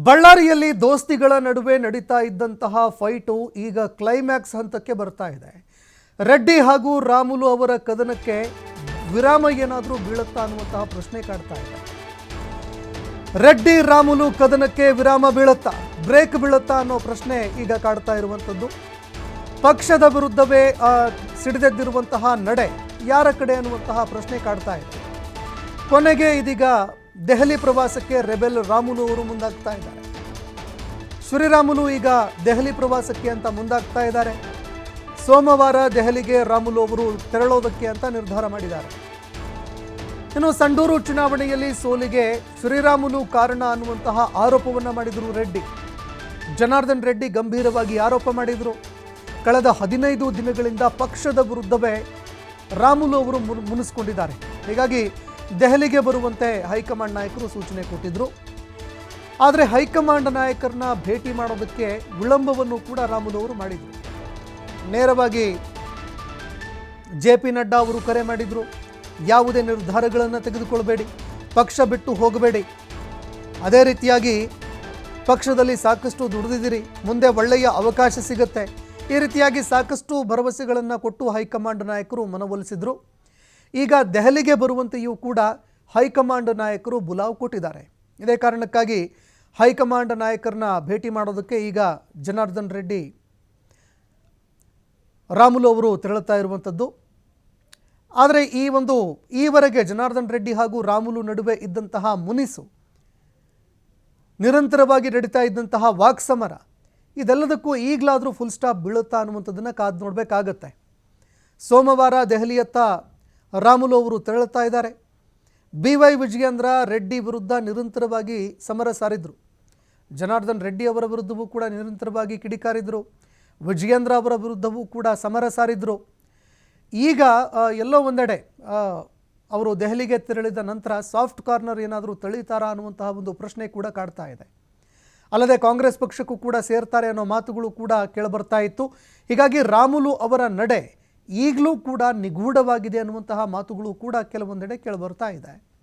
ಬಳ್ಳಾರಿಯಲ್ಲಿ ದೋಸ್ತಿಗಳ ನಡುವೆ ನಡೀತಾ ಇದ್ದಂತಹ ಫೈಟು ಈಗ ಕ್ಲೈಮ್ಯಾಕ್ಸ್ ಹಂತಕ್ಕೆ ಬರ್ತಾ ಇದೆ. ರೆಡ್ಡಿ ಹಾಗೂ ರಾಮುಲು ಅವರ ಕದನಕ್ಕೆ ವಿರಾಮ ಏನಾದರೂ ಬೀಳುತ್ತಾ ಅನ್ನುವಂತಹ ಪ್ರಶ್ನೆ ಕಾಡ್ತಾ ಇದೆ. ರೆಡ್ಡಿ ರಾಮುಲು ಕದನಕ್ಕೆ ವಿರಾಮ ಬೀಳುತ್ತಾ, ಬ್ರೇಕ್ ಬೀಳುತ್ತಾ ಅನ್ನೋ ಪ್ರಶ್ನೆ ಈಗ ಕಾಡ್ತಾ ಇರುವಂಥದ್ದು. ಪಕ್ಷದ ವಿರುದ್ಧವೇ ಸಿಡಿದೆದ್ದಿರುವಂತಹ ನಡೆ ಯಾರ ಕಡೆ ಅನ್ನುವಂತಹ ಪ್ರಶ್ನೆ ಕಾಡ್ತಾ ಇದೆ. ಕೊನೆಗೆ ಇದೀಗ ದೆಹಲಿ ಪ್ರವಾಸಕ್ಕೆ ರೆಬೆಲ್ ರಾಮುಲು ಅವರು ಮುಂದಾಗ್ತಾ ಇದ್ದಾರೆ. ಶ್ರೀರಾಮುಲು ಈಗ ದೆಹಲಿ ಪ್ರವಾಸಕ್ಕೆ ಅಂತ ಮುಂದಾಗ್ತಾ ಇದ್ದಾರೆ. ಸೋಮವಾರ ದೆಹಲಿಗೆ ರಾಮುಲು ಅವರು ತೆರಳೋದಕ್ಕೆ ಅಂತ ನಿರ್ಧಾರ ಮಾಡಿದ್ದಾರೆ. ಇನ್ನು ಸಂಡೂರು ಚುನಾವಣೆಯಲ್ಲಿ ಸೋಲಿಗೆ ಶ್ರೀರಾಮುಲು ಕಾರಣ ಅನ್ನುವಂತಹ ಆರೋಪವನ್ನು ಮಾಡಿದರು ರೆಡ್ಡಿ. ಜನಾರ್ದನ್ ರೆಡ್ಡಿ ಗಂಭೀರವಾಗಿ ಆರೋಪ ಮಾಡಿದರು. ಕಳೆದ 15 ದಿನಗಳಿಂದ ಪಕ್ಷದ ವಿರುದ್ಧವೇ ರಾಮುಲು ಅವರು ಮುನಿಸ್ಕೊಂಡಿದ್ದಾರೆ. ಹೀಗಾಗಿ ದೆಹಲಿಗೆ ಬರುವಂತೆ ಹೈಕಮಾಂಡ್ ನಾಯಕರು ಸೂಚನೆ ಕೊಟ್ಟಿದ್ದರು. ಆದರೆ ಹೈಕಮಾಂಡ್ ನಾಯಕರನ್ನ ಭೇಟಿ ಮಾಡೋದಕ್ಕೆ ವಿಳಂಬವನ್ನು ಕೂಡ ರಾಮುಲು ಅವರು ಮಾಡಿದರು. ನೇರವಾಗಿ JP ನಡ್ಡಾ ಅವರು ಕರೆ ಮಾಡಿದರು. ಯಾವುದೇ ನಿರ್ಧಾರಗಳನ್ನು ತೆಗೆದುಕೊಳ್ಳಬೇಡಿ, ಪಕ್ಷ ಬಿಟ್ಟು ಹೋಗಬೇಡಿ, ಅದೇ ರೀತಿಯಾಗಿ ಪಕ್ಷದಲ್ಲಿ ಸಾಕಷ್ಟು ದುಡಿದಿದ್ದೀರಿ, ಮುಂದೆ ಒಳ್ಳೆಯ ಅವಕಾಶ ಸಿಗುತ್ತೆ, ಈ ರೀತಿಯಾಗಿ ಸಾಕಷ್ಟು ಭರವಸೆಗಳನ್ನು ಕೊಟ್ಟು ಹೈಕಮಾಂಡ್ ನಾಯಕರು ಮನವೊಲಿಸಿದರು. ಈಗ ದೆಹಲಿಗೆ ಬರುವಂತೆಯೂ ಕೂಡ ಹೈಕಮಾಂಡ್ ನಾಯಕರು ಬುಲಾವ್ ಕೊಟ್ಟಿದ್ದಾರೆ. ಇದೇ ಕಾರಣಕ್ಕಾಗಿ ಹೈಕಮಾಂಡ್ ನಾಯಕರನ್ನ ಭೇಟಿ ಮಾಡೋದಕ್ಕೆ ಈಗ ಜನಾರ್ದನ್ ರೆಡ್ಡಿ ರಾಮುಲು ಅವರು ತೆರಳುತ್ತಾ ಇರುವಂಥದ್ದು. ಆದರೆ ಈವರೆಗೆ ಜನಾರ್ದನ್ ರೆಡ್ಡಿ ಹಾಗೂ ರಾಮುಲು ನಡುವೆ ಇದ್ದಂತಹ ಮುನಿಸು, ನಿರಂತರವಾಗಿ ನಡೀತಾ ಇದ್ದಂತಹ ವಾಕ್ಸಮರ, ಇದೆಲ್ಲದಕ್ಕೂ ಈಗಲಾದರೂ ಫುಲ್ ಸ್ಟಾಪ್ ಬೀಳುತ್ತಾ ಅನ್ನುವಂಥದ್ದನ್ನು ಕಾದು ನೋಡಬೇಕಾಗತ್ತೆ. ಸೋಮವಾರ ದೆಹಲಿಯತ್ತ ರಾಮುಲು ಅವರು ತೆರಳುತ್ತಾ ಇದ್ದಾರೆ. BY ವಿಜಯೇಂದ್ರ ರೆಡ್ಡಿ ವಿರುದ್ಧ ನಿರಂತರವಾಗಿ ಸಮರ ಸಾರಿದರು. ಜನಾರ್ದನ್ ರೆಡ್ಡಿ ಅವರ ವಿರುದ್ಧವೂ ಕೂಡ ನಿರಂತರವಾಗಿ ಕಿಡಿಕಾರಿದರು. ವಿಜಯೇಂದ್ರ ಅವರ ವಿರುದ್ಧವೂ ಕೂಡ ಸಮರ ಸಾರಿದರು. ಈಗ ಎಲ್ಲೋ ಒಂದೆಡೆ ಅವರು ದೆಹಲಿಗೆ ತೆರಳಿದ ನಂತರ ಸಾಫ್ಟ್ ಕಾರ್ನರ್ ಏನಾದರೂ ತಳೀತಾರಾ ಅನ್ನುವಂತಹ ಒಂದು ಪ್ರಶ್ನೆ ಕೂಡ ಕಾಡ್ತಾ ಇದೆ. ಅಲ್ಲದೆ ಕಾಂಗ್ರೆಸ್ ಪಕ್ಷಕ್ಕೂ ಕೂಡ ಸೇರ್ತಾರೆ ಅನ್ನೋ ಮಾತುಗಳು ಕೂಡ ಕೇಳಬರ್ತಾ ಇತ್ತು. ಹೀಗಾಗಿ ರಾಮುಲು ಅವರ ನಡೆ ಈಗಲೂ ಕೂಡ ನಿಗೂಢವಾಗಿದೆ ಅನ್ನುವಂತಹ ಮಾತುಗಳು ಕೂಡ ಕೆಲವೊಂದೆಡೆ ಕೇಳಿಬರ್ತಾ ಇದೆ.